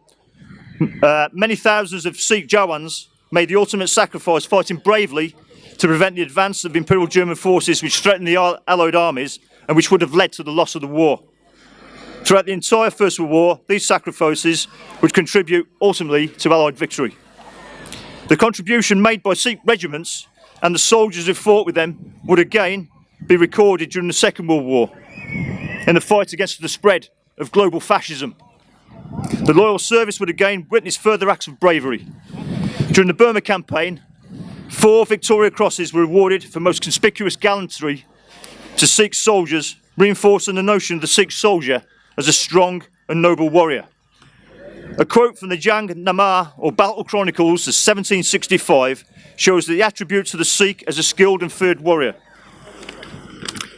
I, many thousands of Sikh Jawans made the ultimate sacrifice, fighting bravely to prevent the advance of Imperial German forces which threatened the Allied armies and which would have led to the loss of the war. Throughout the entire First World War, these sacrifices would contribute ultimately to Allied victory. The contribution made by Sikh regiments and the soldiers who fought with them would again be recorded during the Second World War in the fight against the spread of global fascism. The loyal service would again witness further acts of bravery. During the Burma campaign, 4 Victoria Crosses were awarded for most conspicuous gallantry to Sikh soldiers, reinforcing the notion of the Sikh soldier as a strong and noble warrior. A quote from the Jang Namar or Battle Chronicles of 1765 shows the attributes of the Sikh as a skilled and feared warrior.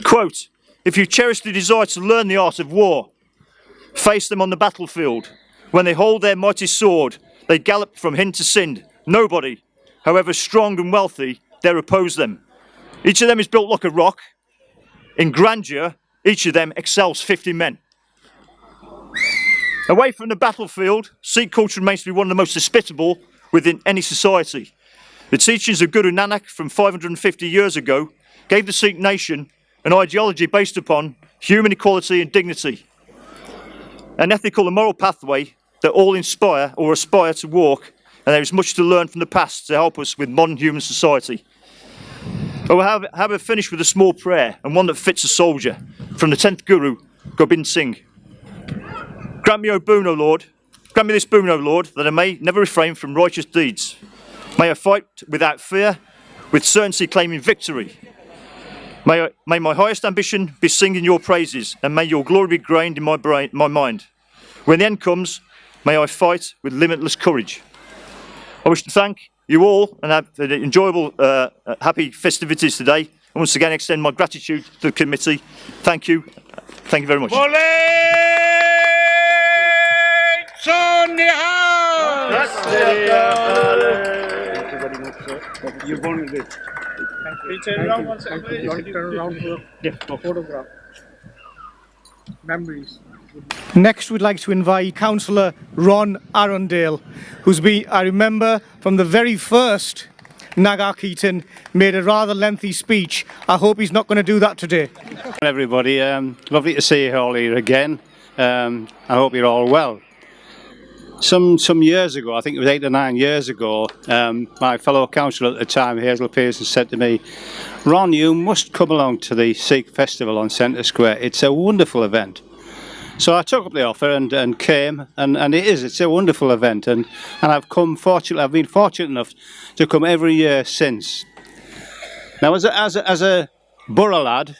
Quote, "If you cherish the desire to learn the art of war, face them on the battlefield. When they hold their mighty sword, they gallop from Hind to Sind. Nobody, however strong and wealthy, dare oppose them. Each of them is built like a rock. In grandeur, each of them excels 50 men." Away from the battlefield, Sikh culture remains to be one of the most hospitable within any society. The teachings of Guru Nanak from 550 years ago gave the Sikh nation an ideology based upon human equality and dignity, an ethical and moral pathway that all inspire or aspire to walk, and there is much to learn from the past to help us with modern human society. I will have a finish with a small prayer, and one that fits a soldier, from the 10th Guru, Gobind Singh. Grant me, O boon, O Lord, grant me this boon, O Lord, that I may never refrain from righteous deeds. May I fight without fear, with certainty claiming victory. May my highest ambition be singing your praises, and may your glory be grained in my mind. When the end comes, may I fight with limitless courage. I wish to thank you all and have enjoyable, happy festivities today. And once again, extend my gratitude to the committee. Thank you. Thank you very much. Next, we'd like to invite Councillor Ron Arundale, who's been, I remember, from the very first Nagar Kirtan, made a rather lengthy speech. I hope he's not going to do that today. Everybody, lovely to see you all here again. I hope you're all well. Some years ago, I think it was 8 or 9 years ago, my fellow councillor at the time, Hazel Pearson, said to me, "Ron, you must come along to the Sikh Festival on Centre Square. It's a wonderful event." So I took up the offer and came, and it's a wonderful event, and I've been fortunate enough to come every year since. Now, as a borough lad,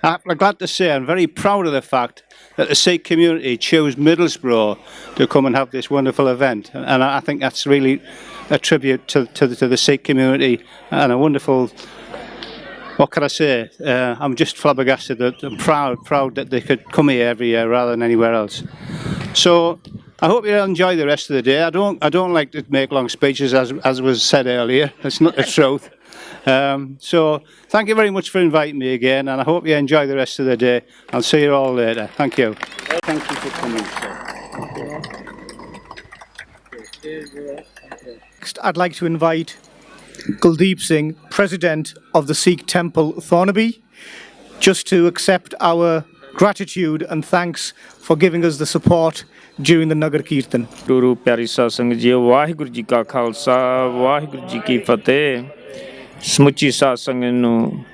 I'm glad to say I'm very proud of the fact that the Sikh community chose Middlesborough to come and have this wonderful event, and I think that's really a tribute to the Sikh community and a wonderful. What can I say? I'm just flabbergasted that I'm proud that they could come here every year rather than anywhere else. So I hope you enjoy the rest of the day. I don't like to make long speeches, as was said earlier. That's not the truth. So thank you very much for inviting me again, and I hope you enjoy the rest of the day. I'll see you all later. Thank you. Thank you for coming. Next, I'd like to invite Kuldeep Singh, President of the Sikh Temple Thornaby, just to accept our gratitude and thanks for giving us the support during the Nagar Kirtan. Guru Pyari Saad Sangat Ji, Vaheguru Ji Ka Khalsa, Vaheguru Ji Ki Fateh। ਸਮੁੱਚੀ ਸਾਧ ਸੰਗਤ ਨੂੰ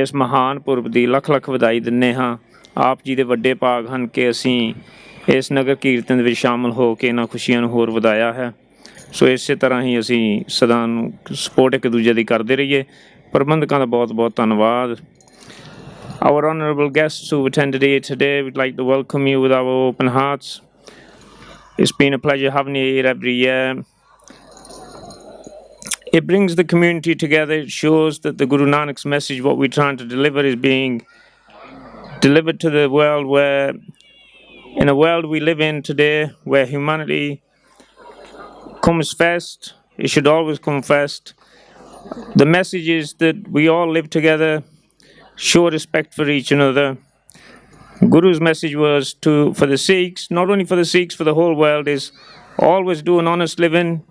ਇਸ ਮਹਾਨ ਪੁਰਬ ਦੀ ਲੱਖ ਲੱਖ ਵਧਾਈ ਦਿੰਦੇ ਹਾਂ। ਆਪ ਜੀ ਦੇ ਵੱਡੇ ਭਾਗ ਹਨ ਕਿ ਅਸੀਂ ਇਸ ਨਗਰ ਕੀਰਤਨ ਦੇ ਵਿੱਚ ਸ਼ਾਮਲ ਹੋ ਕੇ ਇਹਨਾਂ ਖੁਸ਼ੀਆਂ ਨੂੰ ਹੋਰ ਵਧਾਇਆ ਹੈ। ਸੋ ਇਸੇ ਤਰ੍ਹਾਂ ਹੀ ਅਸੀਂ ਸਦਾ ਨੂੰ ਸਪੋਰਟ ਇੱਕ ਦੂਜੇ ਦੀ ਕਰਦੇ ਰਹੀਏ। ਪ੍ਰਬੰਧਕਾਂ ਦਾ ਬਹੁਤ ਬਹੁਤ ਧੰਨਵਾਦ। Our honourable guests who attended here today, we'd like to welcome you with our open hearts. It's been a pleasure having you here every year. It brings the community together. It shows that the Guru Nanak's message, what we're trying to deliver, is being delivered to the world, where in a world we live in today where humanity comes first, it should always come first. The message is that we all live together, show respect for each another. Guru's message was for the Sikhs, not only for the Sikhs, for the whole world, is always do an honest living,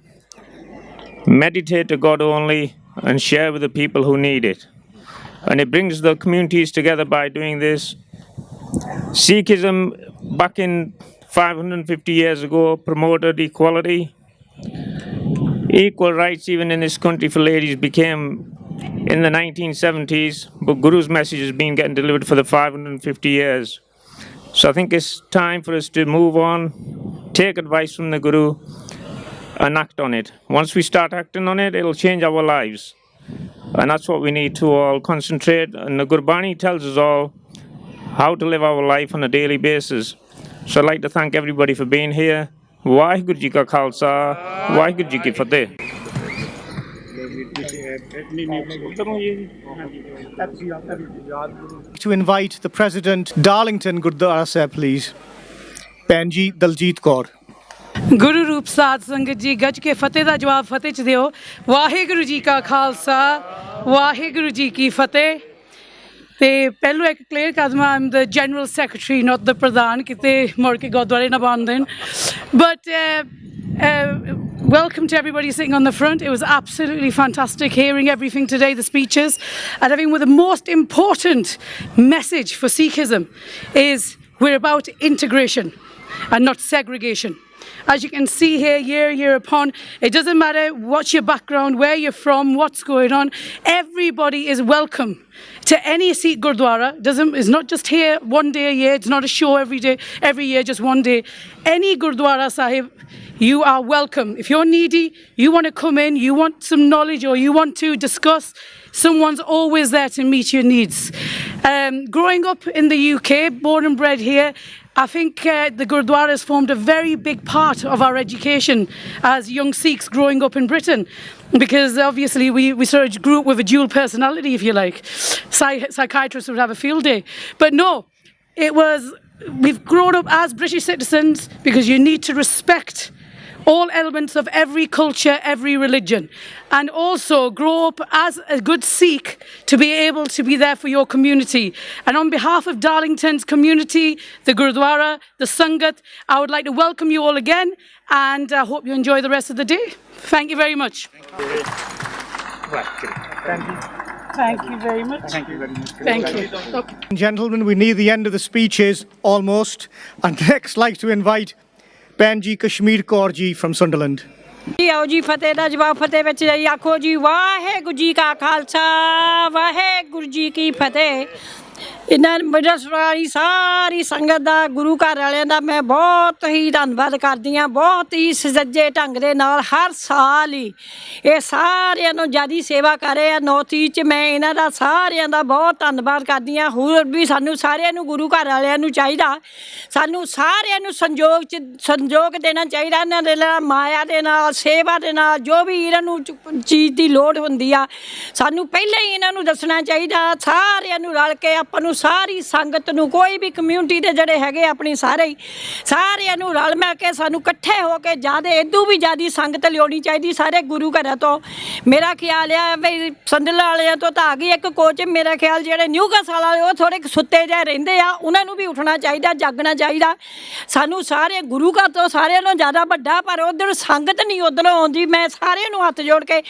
meditate to God only, and share with the people who need it. And it brings the communities together by doing this. Sikhism, back in 550 years ago, promoted equality. Equal rights even in this country for ladies became in the 1970s, but Guru's message has been getting delivered for the 550 years. So I think it's time for us to move on, take advice from the Guru, and act on it. Once we start acting on it, it'll change our lives. And that's what we need to all concentrate. And the Gurbani tells us all how to live our life on a daily basis. So I'd like to thank everybody for being here. Waheguru Ji Ka Khalsa, Waheguru Ji Ki Fateh. To invite the President, Darlington Gurdwara Sahib, please. Penji Daljit Kaur. ਗੁਰੂ ਰੂਪ ਸਾਧ ਸੰਗਤ ਜੀ ਗੱਜ ਕੇ ਫਤਿਹ ਦਾ ਜਵਾਬ ਫਤਿਹ ਚ ਦਿਓ। ਵਾਹਿਗੁਰੂ ਜੀ ਕਾ ਖਾਲਸਾ, ਵਾਹਿਗੁਰੂ ਜੀ ਕੀ ਫਤਿਹ। ਤੇ ਪਹਿਲੋਂ ਇੱਕ ਕਲੀਅਰ ਕਰ ਦਵਾਂ, I am the general secretary, not the ਪ੍ਰਧਾਨ, ਕਿਤੇ ਮੁੜ ਕੇ ਗੁਰਦੁਆਰੇ ਨਾ ਬਣ ਦੇਣ। But welcome to everybody sitting on the front. It was absolutely fantastic hearing everything today, the speeches, and I think the most important message for Sikhism is we're about integration and not segregation. As you can see here, year upon, it doesn't matter what's your background, where you're from, what's going on. Everybody is welcome to any Sikh Gurdwara. It's not just here one day a year. It's not a show every year, just one day. Any Gurdwara Sahib, you are welcome. If you're needy, you want to come in, you want some knowledge, or you want to discuss, someone's always there to meet your needs. Growing up in the UK, born and bred here, I think the Gurdwara has formed a very big part of our education as young Sikhs growing up in Britain, because obviously we sort of grew up with a dual personality, if you like. Psychiatrists would have a field day. But no, we've grown up as British citizens because you need to respect all elements of every culture, every religion, and also grow up as a good Sikh to be able to be there for your community. And on behalf of Darlington's community, the Gurdwara, the Sangat, I would like to welcome you all again, and I hope you enjoy the rest of the day. Thank you very much. Thank you very much. Thank you very much. Thank you. Gentlemen, we near the end of the speeches almost, and next like to invite Penji Kashmir Kaur ji from Sunderland. ਜੀ ਆਓ ਜੀ ਫਤਿਹ ਦਾ ਜਵਾਬ ਫਤਿਹ ਵਿੱਚ ਜੀ ਆਖੋ ਜੀ ਵਾਹਿਗੁਰੂ ਜੀ ਕਾ ਖਾਲਸਾ ਵਾਹਿਗੁਰੂ ਜੀ ਕੀ ਫਤਿਹ। ਇਹਨਾਂ ਮਿਡਲਸਬਰੋ ਸਾਰੀ ਸੰਗਤ ਦਾ, ਗੁਰੂ ਘਰ ਵਾਲਿਆਂ ਦਾ ਮੈਂ ਬਹੁਤ ਹੀ ਧੰਨਵਾਦ ਕਰਦੀ ਹਾਂ। ਬਹੁਤ ਹੀ ਸੁਚੱਜੇ ਢੰਗ ਦੇ ਨਾਲ ਹਰ ਸਾਲ ਹੀ ਇਹ ਸਾਰਿਆਂ ਨੂੰ ਜ਼ਿਆਦਾ ਸੇਵਾ ਕਰ ਰਹੇ ਆ ਨੌਰਥ ਈਸਟ 'ਚ। ਮੈਂ ਇਹਨਾਂ ਦਾ ਸਾਰਿਆਂ ਦਾ ਬਹੁਤ ਧੰਨਵਾਦ ਕਰਦੀ ਹਾਂ। ਹੋਰ ਵੀ ਸਾਨੂੰ ਸਾਰਿਆਂ ਨੂੰ ਗੁਰੂ ਘਰ ਵਾਲਿਆਂ ਨੂੰ ਚਾਹੀਦਾ, ਸਾਨੂੰ ਸਾਰਿਆਂ ਨੂੰ ਸੰਯੋਗ ਦੇਣਾ ਚਾਹੀਦਾ। ਇਹਨਾਂ ਦੇ ਨਾਲ ਮਾਇਆ ਦੇ ਨਾਲ, ਸੇਵਾ ਦੇ ਨਾਲ, ਜੋ ਵੀ ਇਹਨਾਂ ਨੂੰ ਚੀਜ਼ ਦੀ ਲੋੜ ਹੁੰਦੀ ਆ, ਸਾਨੂੰ ਪਹਿਲਾਂ ਹੀ ਇਹਨਾਂ ਨੂੰ ਦੱਸਣਾ ਚਾਹੀਦਾ। ਸਾਰਿਆਂ ਨੂੰ ਰਲ ਕੇ ਆਪਾਂ ਨੂੰ, ਸਾਰੀ ਸੰਗਤ ਨੂੰ, ਕੋਈ ਵੀ ਕਮਿਊਨਿਟੀ ਦੇ ਜਿਹੜੇ ਹੈਗੇ ਆਪਣੀ ਸਾਰਿਆਂ ਨੂੰ ਰਲ ਮਿਲ ਕੇ ਸਾਨੂੰ ਇਕੱਠੇ ਹੋ ਕੇ ਇਦੋਂ ਵੀ ਜ਼ਿਆਦਾ ਸੰਗਤ ਲਿਆਉਣੀ ਚਾਹੀਦੀ ਸਾਰੇ ਗੁਰੂ ਘਰਾਂ ਤੋਂ। ਮੇਰਾ ਖਿਆਲ ਆ ਵੀ ਸੰਦਲ ਵਾਲਿਆਂ ਤੋਂ ਤਾਂ ਆ ਗਈ ਇੱਕ ਕੋਚ। ਮੇਰਾ ਖਿਆਲ ਜਿਹੜੇ ਨਿਊ ਕਸਲ ਵਾਲੇ ਉਹ ਥੋੜ੍ਹੇ ਸੁੱਤੇ ਜਿਹੇ ਰਹਿੰਦੇ ਆ, ਉਹਨਾਂ ਨੂੰ ਵੀ ਉੱਠਣਾ ਚਾਹੀਦਾ, ਜਾਗਣਾ ਚਾਹੀਦਾ। ਸਾਨੂੰ ਸਾਰੇ ਗੁਰੂ ਘਰ ਤੋਂ ਸਾਰਿਆਂ ਨੂੰ ਜ਼ਿਆਦਾ ਵੱਡਾ, ਪਰ ਉੱਧਰ ਸੰਗਤ ਨਹੀਂ ਉੱਧਰੋਂ ਆਉਂਦੀ। ਮੈਂ ਸਾਰਿਆਂ ਨੂੰ ਹੱਥ ਜੋੜ ਕੇ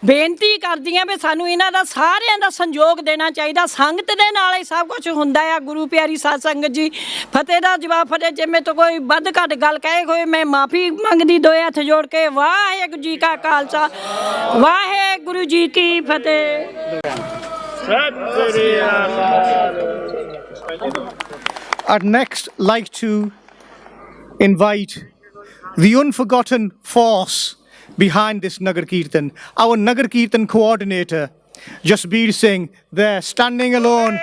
ਬੇਨਤੀ ਕਰਦੀ ਹਾਂ ਵੀ ਸਾਨੂੰ ਇਹਨਾਂ ਦਾ ਸਾਰਿਆਂ ਦਾ ਸੰਯੋਗ ਦੇਣਾ ਚਾਹੀਦਾ। ਸੰਗਤ ਦੇ ਨਾਲ ਹੀ ਸਭ ਕੁਝ ਹੁੰਦਾ ਆ। ਗੁਰੂ ਪਿਆਰੀ ਸਾਧ ਸੰਗਤ ਜੀ, ਫਤਿਹ ਦਾ ਜਵਾਬ ਫਤਿਹ। ਜੇ ਮੈਂ ਤੋਂ ਕੋਈ ਵੱਧ ਘੱਟ ਗੱਲ ਕਹੇ ਹੋਏ, ਮੈਂ ਮਾਫੀ ਮੰਗਦੀ, ਦੋਏ ਹੱਥ ਜੋੜ ਕੇ। ਵਾਹਿਗੁਰੂ ਜੀ ਕਾ ਖਾਲਸਾ, ਵਾਹਿਗੁਰੂ ਜੀ ਕੀ ਫਤਿਹ। I'd next like to invite the unforgotten force behind this Nagar Kirtan, our Nagar Kirtan coordinator, Jasbir Singh, there standing alone.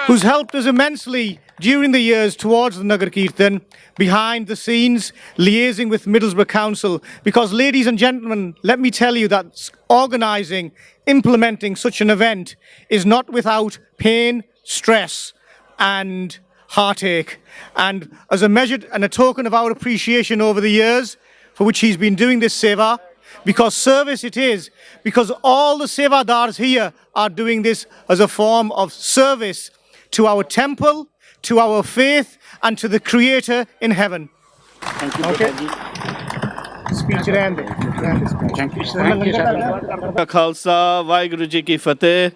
who's helped us immensely during the years towards the Nagar Kirtan, behind the scenes, liaising with Middlesbrough Council. Because, ladies and gentlemen, let me tell you that organising, implementing such an event is not without pain, stress and heartache. And as a measure and a token of our appreciation over the years for which he's been doing this seva, because service it is, because all the sevadars here are doing this as a form of service to our temple, to our faith and to the Creator in heaven. Thank you. Okay. Speech end. Thank you, sir. Khalsa Waheguru ji ਕੀ ਫਤਿਹ।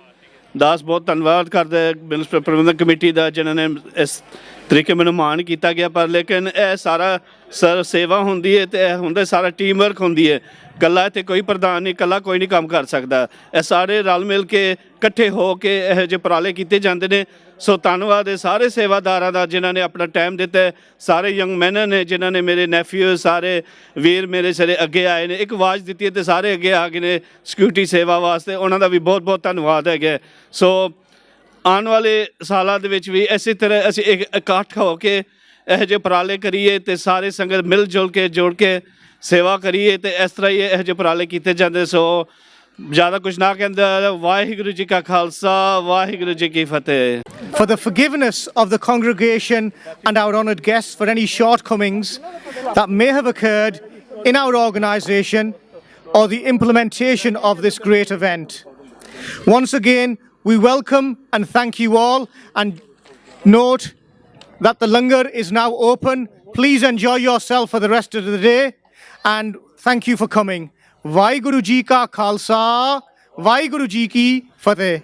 ਦਾਸ ਬਹੁਤ ਧੰਨਵਾਦ ਕਰਦੇ municipal ਪ੍ਰਬੰਧਕ committee ਦਾ ਜਿਨ੍ਹਾਂ ਨੇ ਇਸ ਤਰੀਕੇ ਮੈਨੂੰ ਮਾਣ ਕੀਤਾ ਗਿਆ, ਪਰ ਲੇਕਿਨ ਇਹ ਸਾਰਾ ਸਰ ਸੇਵਾ ਹੁੰਦੀ ਹੈ ਤੇ ਇਹ ਹੁੰਦਾ ਸਾਰਾ ਟੀਮ ਵਰਕ ਹੁੰਦੀ ਹੈ। ਇਕੱਲਾ ਇੱਥੇ ਕੋਈ ਪ੍ਰਧਾਨ ਨਹੀਂ, ਇਕੱਲਾ ਕੋਈ ਨਹੀਂ ਕੰਮ ਕਰ ਸਕਦਾ। ਇਹ ਸਾਰੇ ਰਲ ਮਿਲ ਕੇ ਇਕੱਠੇ ਹੋ ਕੇ ਇਹੋ ਜਿਹੇ ਉਪਰਾਲੇ ਕੀਤੇ ਜਾਂਦੇ ਨੇ। ਸੋ ਧੰਨਵਾਦ ਹੈ ਸਾਰੇ ਸੇਵਾਦਾਰਾਂ ਦਾ ਜਿਨ੍ਹਾਂ ਨੇ ਆਪਣਾ ਟਾਈਮ ਦਿੱਤਾ, ਸਾਰੇ ਯੰਗ ਮੈਨ ਨੇ ਜਿਨ੍ਹਾਂ ਨੇ ਮੇਰੇ ਨੈਫਿਊ ਸਾਰੇ ਵੀਰ ਮੇਰੇ ਸਾਰੇ ਅੱਗੇ ਆਏ ਨੇ, ਇੱਕ ਆਵਾਜ਼ ਦਿੱਤੀ ਹੈ ਤੇ ਸਾਰੇ ਅੱਗੇ ਆ ਗਏ ਨੇ ਸਿਕਿਉਰਿਟੀ ਸੇਵਾ ਵਾਸਤੇ, ਉਹਨਾਂ ਦਾ ਵੀ ਬਹੁਤ ਬਹੁਤ ਧੰਨਵਾਦ ਹੈਗਾ। ਸੋ ਆਉਣ ਵਾਲੇ ਸਾਲਾਂ ਦੇ ਵਿੱਚ ਵੀ ਇਸੇ ਤਰ੍ਹਾਂ ਅਸੀਂ ਇੱਕ ਇਕੱਠ ਹੋ ਕੇ ਇਹੋ ਜਿਹੇ ਉਪਰਾਲੇ ਕਰੀਏ ਤੇ ਸਾਰੇ ਸੰਗਤ ਮਿਲ ਜੁਲ ਕੇ ਜੋੜ ਕੇ ਸੇਵਾ ਕਰੀਏ ਤੇ ਇਸ ਤਰ੍ਹਾਂ ਹੀ ਇਹੋ ਜਿਹੇ ਉਪਰਾਲੇ ਕੀਤੇ ਜਾਂਦੇ। ਸੋ ਜ਼ਿਆਦਾ ਕੁਝ ਨਾ ਕਹਿੰਦਾ, ਵਾਹਿਗੁਰੂ ਜੀ ਕਾ ਖਾਲਸਾ ਵਾਹਿਗੁਰੂ ਜੀ ਕੀ ਫਤਿਹ। For the forgiveness of the congregation and our honoured guests for any shortcomings that may have occurred in our organisation or the implementation of this great event. Once again, we welcome and thank you all, and note that the langar is now open. Please enjoy yourself for the rest of the day, and thank you for coming. Vaheguru Ji ka Khalsa, Vaheguru Ji ki Fateh.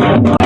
Thank you.